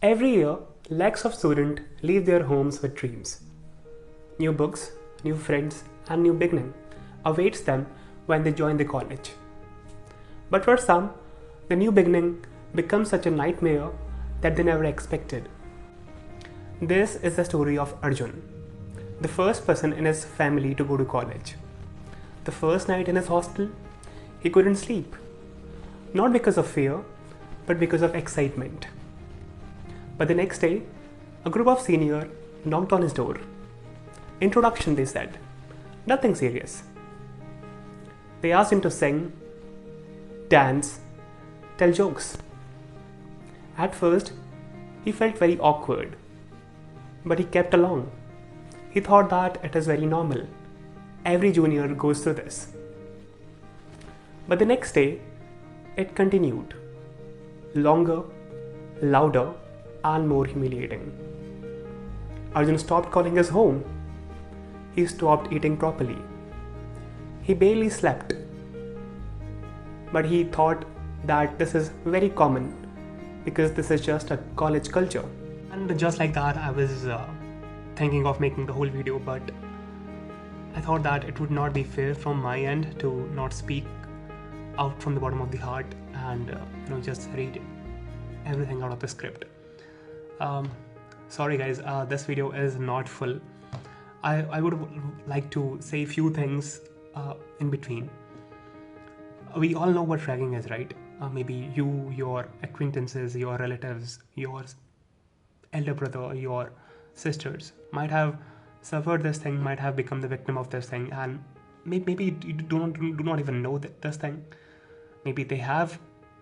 Every year, lakhs of students leave their homes with dreams. New books, new friends, and new beginning awaits them when they join the college. But for some, the new beginning becomes such a nightmare that they never expected. This is the story of Arjun, the first person in his family to go to college. The first night in his hostel, he couldn't sleep. Not because of fear, but because of excitement. But the next day, a group of seniors knocked on his door. Introduction, they said. Nothing serious. They asked him to sing, dance, tell jokes. At first, he felt very awkward. But he kept along. He thought that it is very normal. Every junior goes through this. But the next day, it continued. Longer, louder, and more humiliating. Arjun stopped calling his home. He stopped eating properly. He barely slept. But he thought that this is very common because this is just a college culture. And just like that, I was thinking of making the whole video, but I thought that it would not be fair from my end to not speak out from the bottom of the heart and just read everything out of the script. Sorry guys, this video is not full. I would like to say a few things in between. We all know what ragging is, right? Maybe you, your acquaintances, your relatives, your elder brother, your sisters might have suffered this thing, might have become the victim of this thing, and maybe you do not even know this thing. Maybe they have,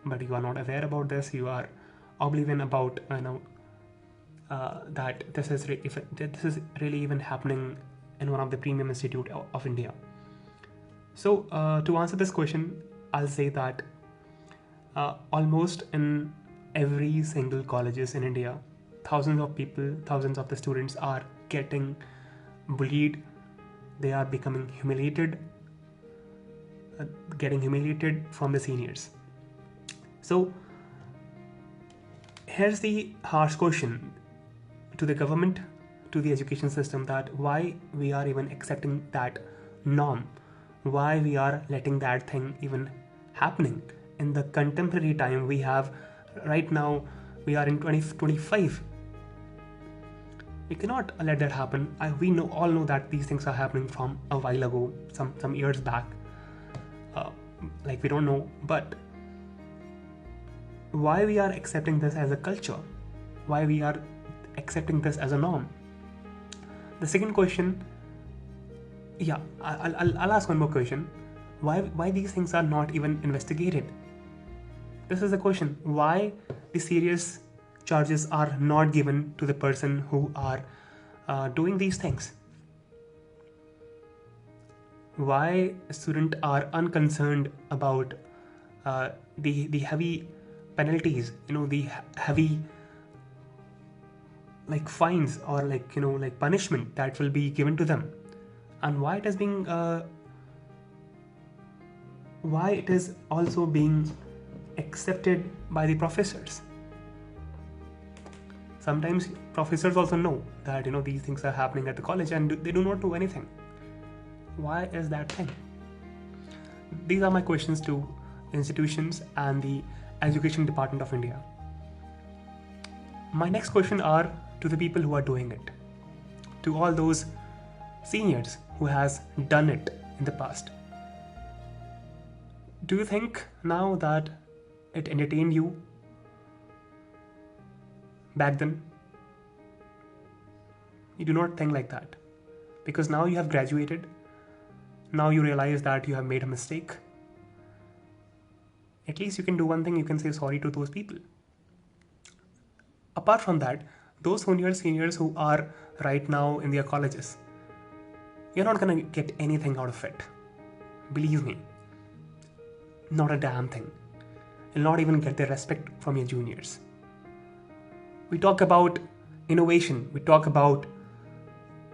but you are not aware about this. You are oblivion about that this is really even happening in one of the premium institute of India. So to answer this question, I'll say that almost in every single colleges in India, thousands of people, thousands of the students are getting bullied. They are becoming humiliated, getting humiliated from the seniors. So here's the harsh question to the government, to the education system, that why we are even accepting that norm, why we are letting that thing even happening in the contemporary time we have right now. We are in 2025. We cannot let that happen. We all know that these things are happening from a while ago, some years back. Like we don't know, but why we are accepting this as a culture? Why we are accepting this as a norm? The second question, I'll ask one more question. Why these things are not even investigated? This is the question. Why the serious charges are not given to the person who are doing these things? Why students are unconcerned about the heavy penalties, the heavy like fines or like punishment that will be given to them, and why it is being why it is also being accepted by the professors? Sometimes professors also know that these things are happening at the college and they do not do anything. Why is that thing? These are my questions to institutions and the Education Department of India. My next question are to the people who are doing it, to all those seniors who has done it in the past. Do you think now that it entertained you back then? You do not think like that, because now you have graduated. Now you realize that you have made a mistake. At least you can do one thing, you can say sorry to those people. Apart from that, those seniors who are right now in their colleges, you're not gonna get anything out of it. Believe me, not a damn thing. You'll not even get the respect from your juniors. We talk about innovation, we talk about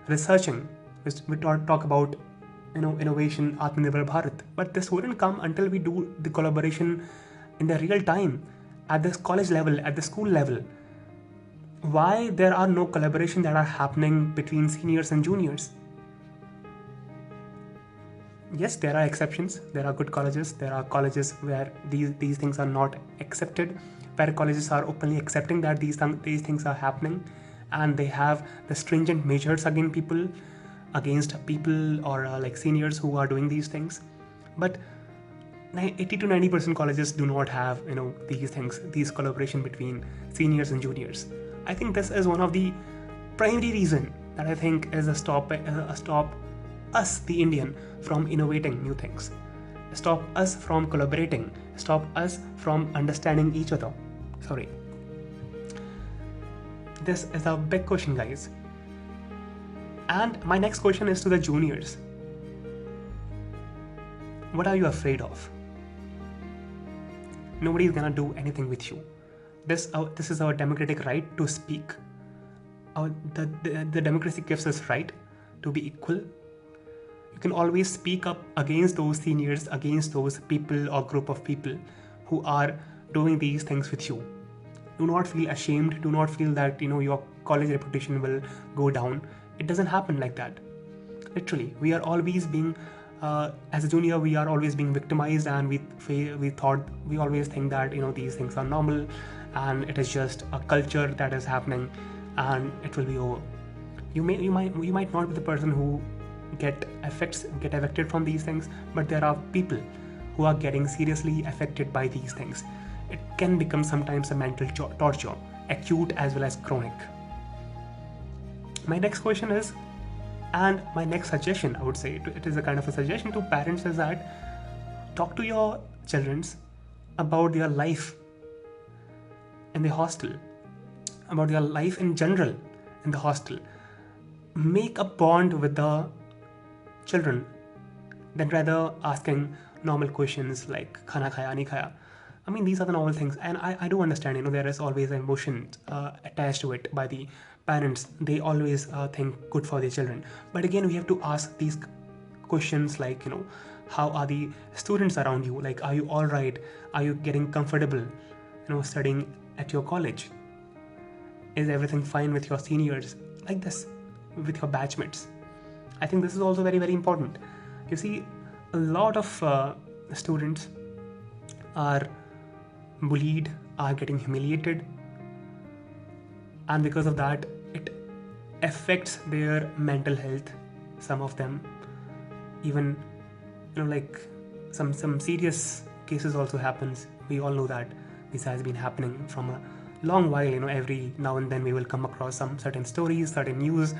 researching, we talk about innovation, Atmanirbhar Bharat, but this wouldn't come until we do the collaboration in the real time, at this college level, at the school level. why there are no collaboration that are happening between seniors and juniors. Yes, there are exceptions. There are good colleges. There are colleges where these things are not accepted, where colleges are openly accepting that these things are happening, and they have the stringent measures against people or like seniors who are doing these things. But 80 to 90% colleges do not have these things, these collaboration between seniors and juniors. I think this is one of the primary reason that I think is a stop us, the Indian, from innovating new things, stop us from collaborating, stop us from understanding each other. Sorry. This is a big question, guys. And my next question is to the juniors. What are you afraid of? Nobody is gonna do anything with you. This is our democratic right to speak. The democracy gives us right to be equal. You can always speak up against those seniors, against those people or group of people who are doing these things with you. Do not feel ashamed. Do not feel that your college reputation will go down. It doesn't happen like that. Literally, we are always being as a junior, we are always being victimized, and we always think that these things are normal, and it is just a culture that is happening, and it will be over. You might not be the person who get affected from these things, but there are people who are getting seriously affected by these things. It can become sometimes a mental torture, acute as well as chronic. My next question is, and my next suggestion, I would say, it is a kind of a suggestion to parents, is that talk to your children about their life in the hostel, about their life in general in the hostel. Make a bond with the children than rather asking normal questions like khana khaya, nahi khaya. I mean, these are the normal things, and I do understand, there is always an emotion attached to it by the parents. They always think good for their children. But again, we have to ask these questions like, how are the students around you? Like, are you all right? Are you getting comfortable, studying at your college? Is everything fine with your seniors? Like this, with your batchmates. I think this is also very, very important. You see, a lot of students are bullied, are getting humiliated, and because of that, it affects their mental health. Some of them, even like some serious cases also happens. We all know that this has been happening from a long while. Every now and then we will come across some certain stories, certain news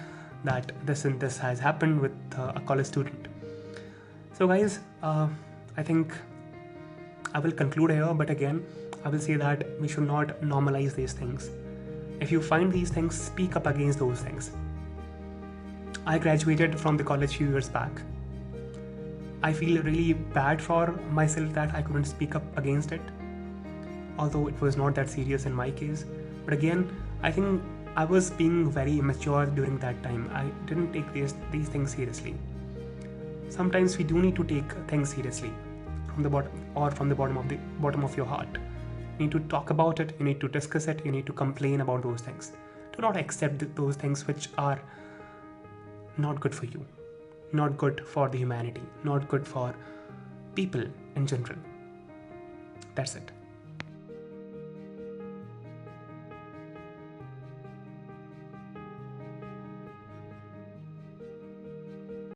that this and this has happened with a college student. So guys, I think I will conclude here, but again, I will say that we should not normalize these things. If you find these things, speak up against those things. I graduated from the college a few years back. I feel really bad for myself that I couldn't speak up against it, although it was not that serious in my case. But again, I think I was being very immature during that time. I didn't take these things seriously. Sometimes we do need to take things seriously from the bottom of your heart. You need to talk about it, you need to discuss it, you need to complain about those things. Do not accept those things which are not good for you, not good for the humanity, not good for people in general. That's it.